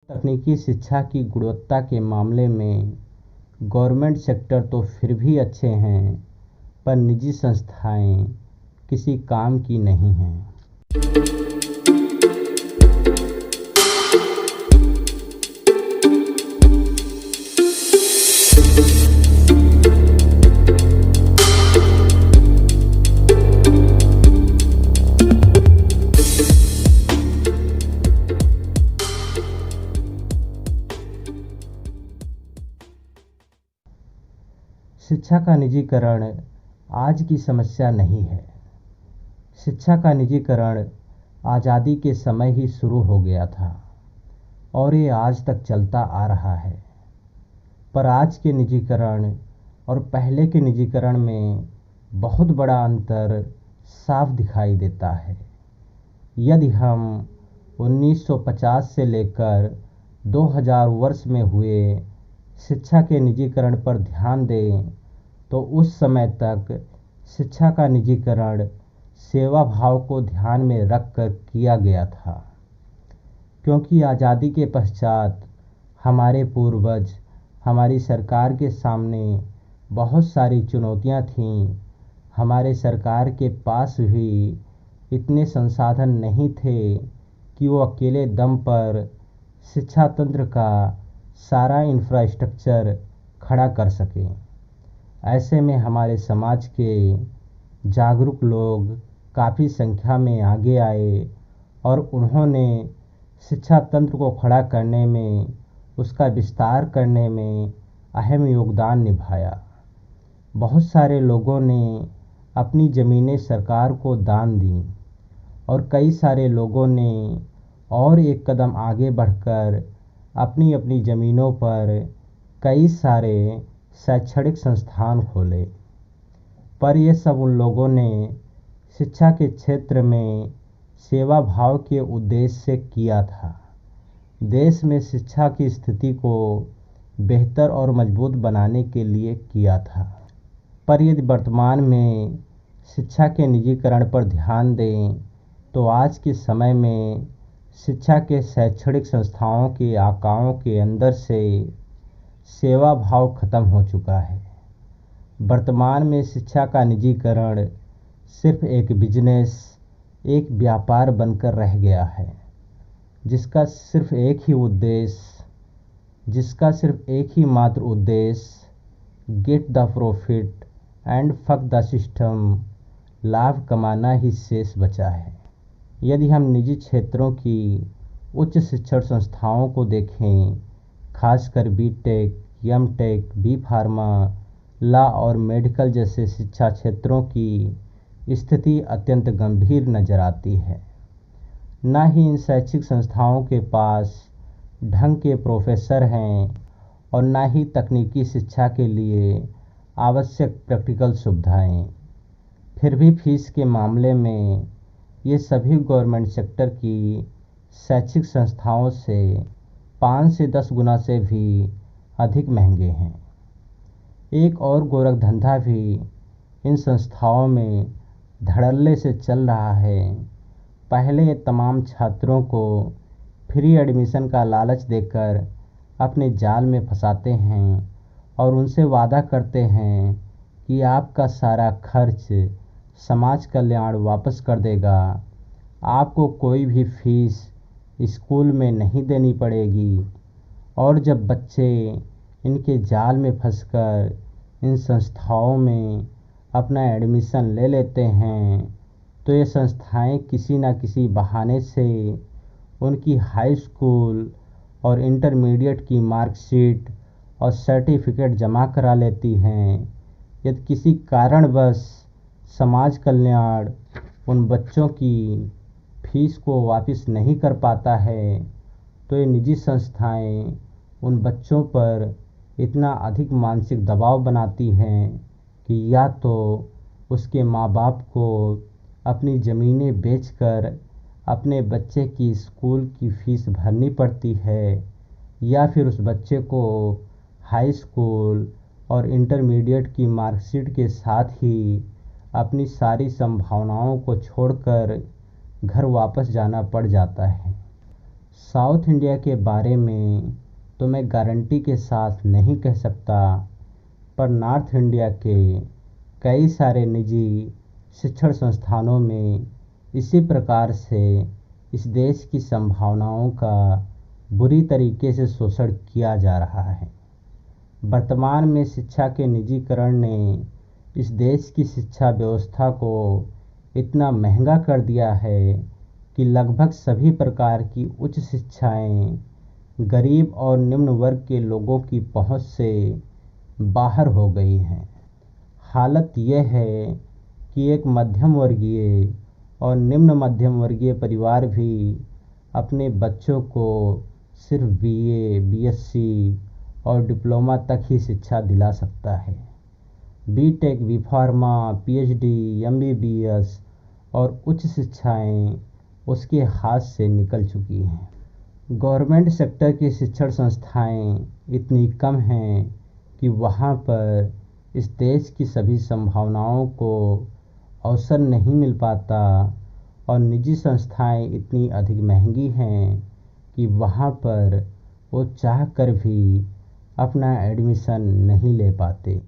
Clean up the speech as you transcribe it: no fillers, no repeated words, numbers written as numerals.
तकनीकी शिक्षा की गुणवत्ता के मामले में गवर्नमेंट सेक्टर तो फिर भी अच्छे हैं, पर निजी संस्थाएं किसी काम की नहीं हैं। शिक्षा का निजीकरण आज की समस्या नहीं है। शिक्षा का निजीकरण आज़ादी के समय ही शुरू हो गया था और ये आज तक चलता आ रहा है। पर आज के निजीकरण और पहले के निजीकरण में बहुत बड़ा अंतर साफ दिखाई देता है। यदि हम 1950 से लेकर 2000 वर्ष में हुए शिक्षा के निजीकरण पर ध्यान दें तो उस समय तक शिक्षा का निजीकरण सेवा भाव को ध्यान में रखकर किया गया था, क्योंकि आज़ादी के पश्चात हमारे पूर्वज हमारी सरकार के सामने बहुत सारी चुनौतियां थीं। हमारे सरकार के पास भी इतने संसाधन नहीं थे कि वो अकेले दम पर शिक्षा तंत्र का सारा इंफ्रास्ट्रक्चर खड़ा कर सकें। ऐसे में हमारे समाज के जागरूक लोग काफ़ी संख्या में आगे आए और उन्होंने शिक्षा तंत्र को खड़ा करने में, उसका विस्तार करने में अहम योगदान निभाया। बहुत सारे लोगों ने अपनी ज़मीनें सरकार को दान दी और कई सारे लोगों ने और एक कदम आगे बढ़कर अपनी अपनी ज़मीनों पर कई सारे शैक्षणिक संस्थान खोले। पर यह सब उन लोगों ने शिक्षा के क्षेत्र में सेवा भाव के उद्देश्य से किया था। देश में शिक्षा की स्थिति को बेहतर और मजबूत बनाने के लिए किया था। पर यदि वर्तमान में शिक्षा के निजीकरण पर ध्यान दें तो आज के समय में शिक्षा के शैक्षणिक संस्थाओं के आकाओं के अंदर से सेवा भाव खत्म हो चुका है। वर्तमान में शिक्षा का निजीकरण सिर्फ एक बिजनेस, एक व्यापार बनकर रह गया है, जिसका सिर्फ एक ही मात्र उद्देश्य get the profit and fuck the system, लाभ कमाना ही शेष बचा है। यदि हम निजी क्षेत्रों की उच्च शिक्षण संस्थाओं को देखें, खासकर BTech, MTech, B pharma, law और मेडिकल जैसे शिक्षा क्षेत्रों की स्थिति अत्यंत गंभीर नजर आती है। न ही इन शैक्षिक संस्थाओं के पास ढंग के प्रोफेसर हैं और न ही तकनीकी शिक्षा के लिए आवश्यक प्रैक्टिकल सुविधाएं। फिर भी फीस के मामले में ये सभी गवर्नमेंट सेक्टर की शैक्षिक संस्थाओं से 5 से 10 गुना से भी अधिक महंगे हैं। एक और गोरख धंधा भी इन संस्थाओं में धड़ल्ले से चल रहा है। पहले ये तमाम छात्रों को फ्री एडमिशन का लालच देकर अपने जाल में फंसाते हैं और उनसे वादा करते हैं कि आपका सारा खर्च समाज कल्याण वापस कर देगा, आपको कोई भी फीस स्कूल में नहीं देनी पड़ेगी। और जब बच्चे इनके जाल में फंसकर इन संस्थाओं में अपना एडमिशन ले लेते हैं तो ये संस्थाएं किसी न किसी बहाने से उनकी हाई स्कूल और इंटरमीडिएट की मार्कशीट और सर्टिफिकेट जमा करा लेती हैं। यदि किसी कारणवश समाज कल्याण उन बच्चों की फीस को वापस नहीं कर पाता है तो ये निजी संस्थाएं उन बच्चों पर इतना अधिक मानसिक दबाव बनाती हैं कि या तो उसके माँ बाप को अपनी ज़मीनें बेचकर अपने बच्चे की स्कूल की फ़ीस भरनी पड़ती है या फिर उस बच्चे को हाई स्कूल और इंटरमीडिएट की मार्कशीट के साथ ही अपनी सारी संभावनाओं को छोड़कर घर वापस जाना पड़ जाता है। साउथ इंडिया के बारे में तो मैं गारंटी के साथ नहीं कह सकता, पर नॉर्थ इंडिया के कई सारे निजी शिक्षण संस्थानों में इसी प्रकार से इस देश की संभावनाओं का बुरी तरीके से शोषण किया जा रहा है। वर्तमान में शिक्षा के निजीकरण ने इस देश की शिक्षा व्यवस्था को इतना महंगा कर दिया है कि लगभग सभी प्रकार की उच्च शिक्षाएं गरीब और निम्न वर्ग के लोगों की पहुंच से बाहर हो गई हैं। हालत यह है कि एक मध्यम वर्गीय और निम्न मध्यम वर्गीय परिवार भी अपने बच्चों को सिर्फ बीए, बीएससी और डिप्लोमा तक ही शिक्षा दिला सकता है। BTech, B pharma, PhD, MBBS और उच्च शिक्षाएं उसके हाथ से निकल चुकी हैं। गवर्नमेंट सेक्टर की शिक्षण संस्थाएं इतनी कम हैं कि वहाँ पर इस देश की सभी संभावनाओं को अवसर नहीं मिल पाता, और निजी संस्थाएं इतनी अधिक महंगी हैं कि वहाँ पर वो चाह कर भी अपना एडमिशन नहीं ले पाते।